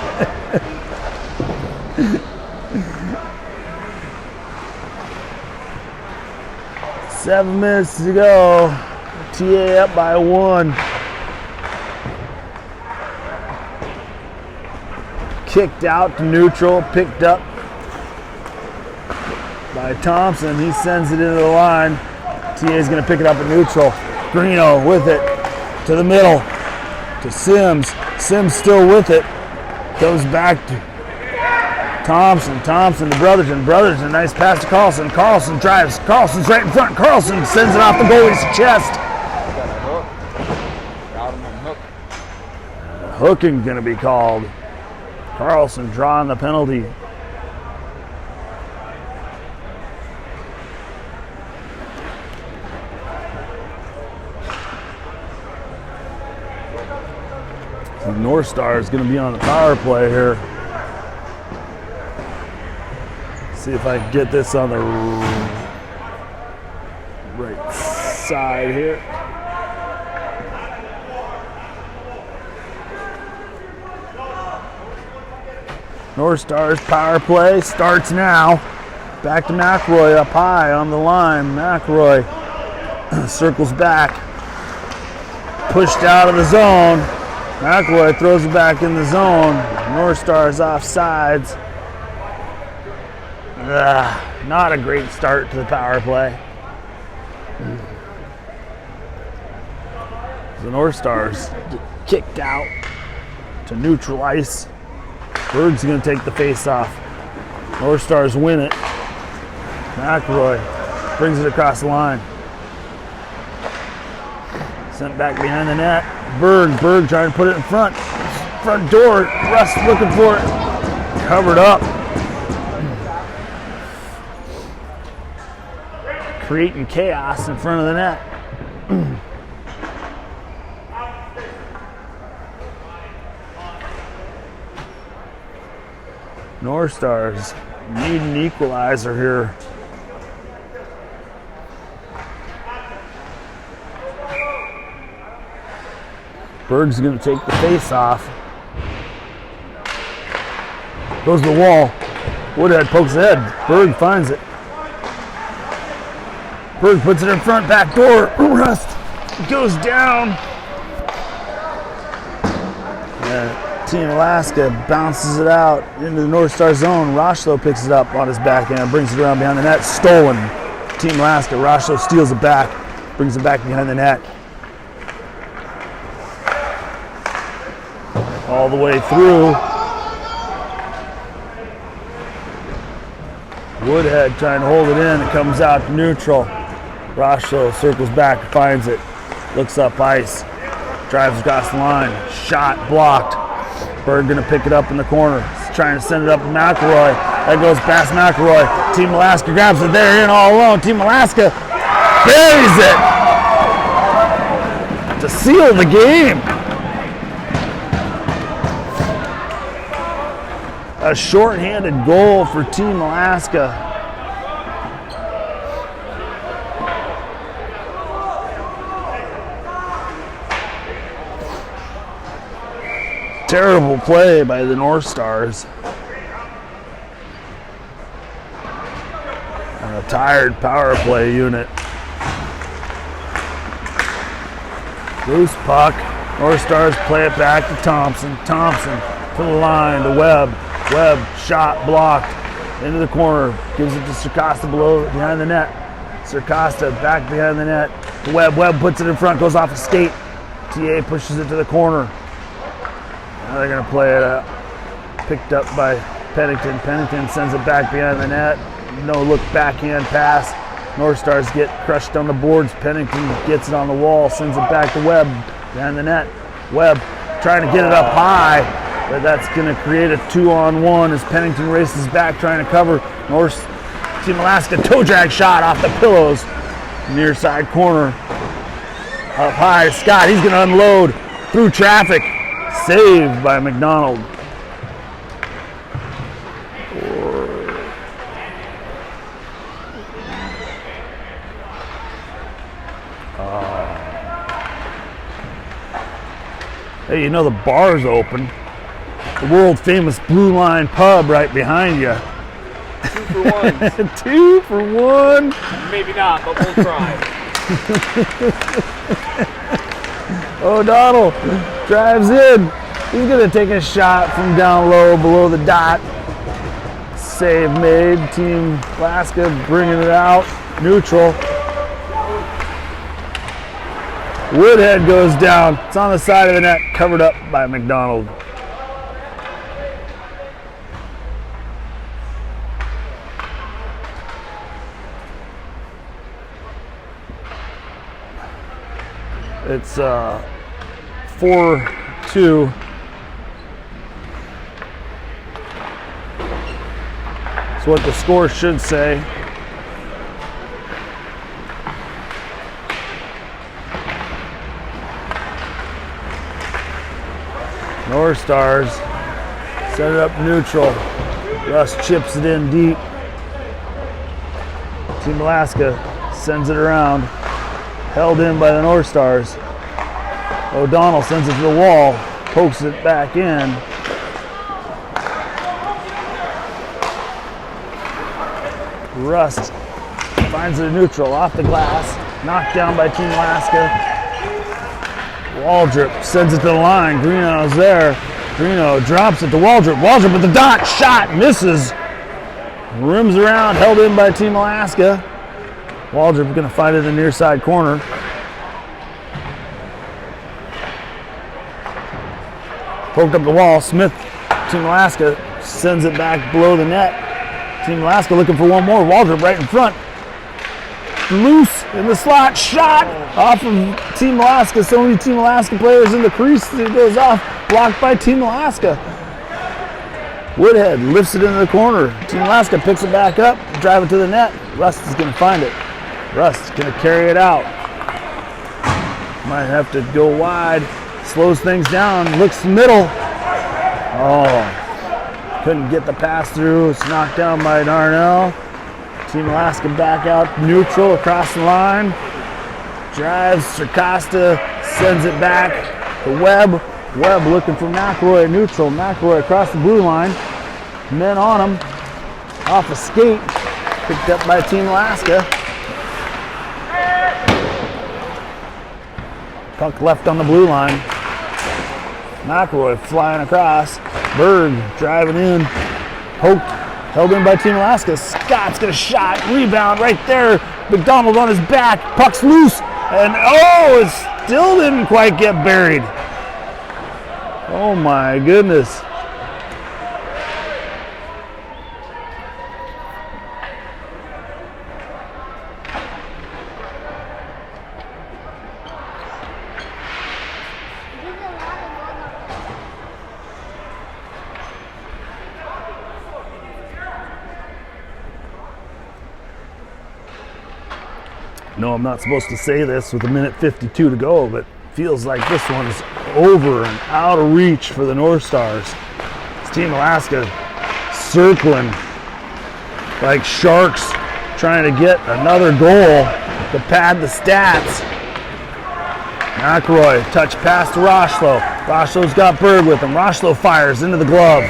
Seven minutes to go. TA up by 1. Kicked out to neutral, picked up by Thompson. He sends it into the line. TA is going to pick it up at neutral. Greeno with it to the middle to Sims. Sims still with it. Goes back to Thompson. Thompson to Brotherton. Brotherton, nice pass to Carlson. Carlson drives. Carlson's right in front. Carlson sends it off the goalie's chest. Got him on hook. Hooking going to be called. Carlson drawing the penalty. The North Star is going to be on the power play here. See if I can get this on the right side here. North Stars power play starts now. Back to McElroy up high on the line. McElroy circles back. Pushed out of the zone. McElroy throws it back in the zone. North Stars off sides. Not a great start to the power play. The North Stars kicked out to neutral ice. Berg's going to take the face off. North Stars win it. McElroy brings it across the line. Sent back behind the net. Berg trying to put it in front. Front door. Russ looking for it. Covered up. Creating chaos in front of the net. North Stars need an equalizer here. Berg's going to take the face off. Goes to the wall. Woodhead pokes the head. Berg finds it. Berg puts it in front, back door. Rust goes down. Team Alaska bounces it out into the North Star zone. Rochlo picks it up on his backhand, brings it around behind the net. Stolen. Team Alaska. Rochlo steals it back, brings it back behind the net. All the way through. Woodhead trying to hold it in. It comes out to neutral. Rochlo circles back, finds it. Looks up ice. Drives across the line. Shot blocked. Berg gonna pick it up in the corner. He's trying to send it up to McElroy. That goes past McElroy. Team Alaska grabs it. They're in all alone. Team Alaska buries it to seal the game. A shorthanded goal for Team Alaska. Terrible play by the North Stars. And a tired power play unit. Loose puck. North Stars play it back to Thompson. Thompson to the line to Webb. Webb shot blocked into the corner. Gives it to Circosta behind the net. Circosta back behind the net to Webb. Webb puts it in front, goes off a skate. TA pushes it to the corner. Now they're going to play it up. Picked up by Pennington. Pennington sends it back behind the net. No look backhand pass. North Stars get crushed on the boards. Pennington gets it on the wall, sends it back to Webb behind the net. Webb trying to get it up high, but that's going to create a 2-on-1 as Pennington races back trying to cover. Team Alaska toe drag shot off the pillows. Near side corner. Up high, Scott, he's going to unload through traffic. Saved by McDonald. Hey, you know the bar's open. The world famous Blue Line Pub right behind you. 2 for 1. 2 for 1. Maybe not, but we'll try. O'Donnell drives in. He's going to take a shot from down low below the dot. Save made. Team Alaska bringing it out. Neutral. Woodhead goes down. It's on the side of the net, covered up by McDonald. It's 4-2. That's what the score should say. North Stars set it up neutral. Russ chips it in deep. Team Alaska sends it around. Held in by the North Stars. O'Donnell sends it to the wall. Pokes it back in. Rust finds it neutral, off the glass, knocked down by Team Alaska. Waldrop sends it to the line. Greeno's there. Greeno drops it to Waldrop. Waldrop with the dot shot, misses. Rims around, held in by Team Alaska. Waldrop going to find it in the near side corner. Poked up the wall. Smith, Team Alaska, sends it back below the net. Team Alaska looking for one more. Waldrop right in front. Loose in the slot, shot off of Team Alaska. So many Team Alaska players in the crease. It goes off, blocked by Team Alaska. Woodhead lifts it into the corner. Team Alaska picks it back up, drive it to the net. Rust is going to find it. Rust is going to carry it out. Might have to go wide. Slows things down, looks middle. Oh, couldn't get the pass through. It's knocked down by Darnell. Team Alaska back out neutral across the line. Drives, Circosta sends it back to Webb. Webb looking for McElroy neutral. McElroy across the blue line. Men on him. Off a skate. Picked up by Team Alaska. Puck left on the blue line. McElroy flying across. Berg driving in. Poked. Held in by Team Alaska. Scott's got a shot. Rebound right there. McDonald on his back. Puck's loose. And it still didn't quite get buried. Oh my goodness. No, I'm not supposed to say this with a minute 52 to go, but feels like this one's over and out of reach for the North Stars. It's Team Alaska circling like sharks, trying to get another goal to pad the stats. McElroy, touch pass to Rochlow. Rochlow's got Berg with him. Rochlow fires into the glove.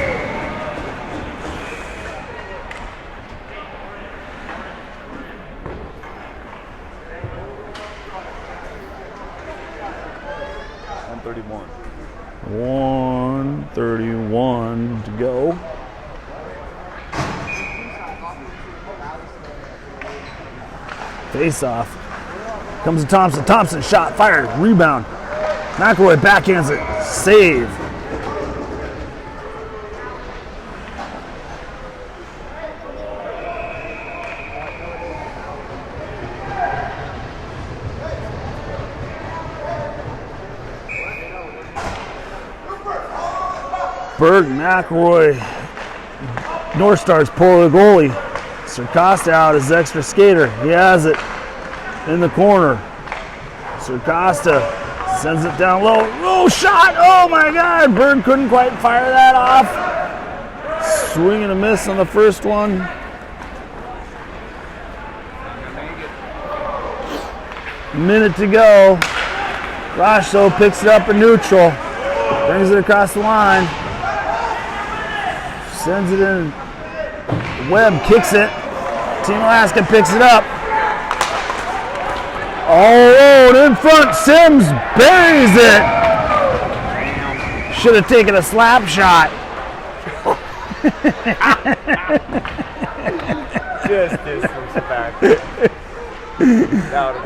.131 to go. Face off. Comes to Thompson. Thompson shot, fired, rebound. McElroy backhands it. Save. Berg, McElroy, North Stars pull the goalie. Circosta out as extra skater. He has it in the corner. Circosta sends it down low. Oh, shot! Oh my God! Berg couldn't quite fire that off. Swing and a miss on the first one. Minute to go. Rochlow picks it up in neutral. Brings it across the line. Sends it in. Webb kicks it. Team Alaska picks it up. All in front. Sims buries it. Should have taken a slap shot. Just disrespect.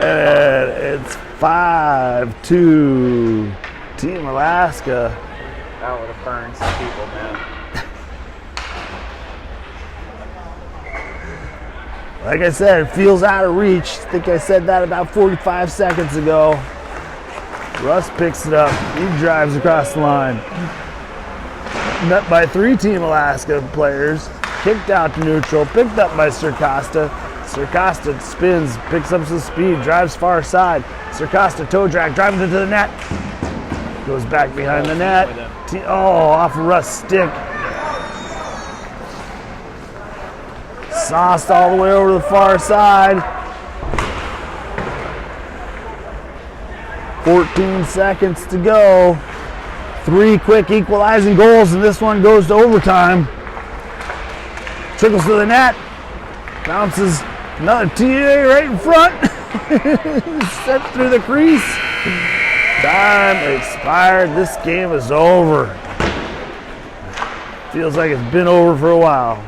And it's 5-2. Team Alaska. That would have burned some people, man. Like I said, it feels out of reach. I think I said that about 45 seconds ago. Russ picks it up. He drives across the line. Met by 3 Team Alaska players. Kicked out to neutral. Picked up by Circosta. Circosta spins, picks up some speed, drives far side. Circosta toe drag, driving into the net. Goes back behind the net. Off of Russ' stick. Sauced all the way over to the far side. 14 seconds to go. 3 quick equalizing goals, and this one goes to overtime. Trickles to the net. Bounces another TA right in front. Steps through the crease. Time expired. This game is over. Feels like it's been over for a while.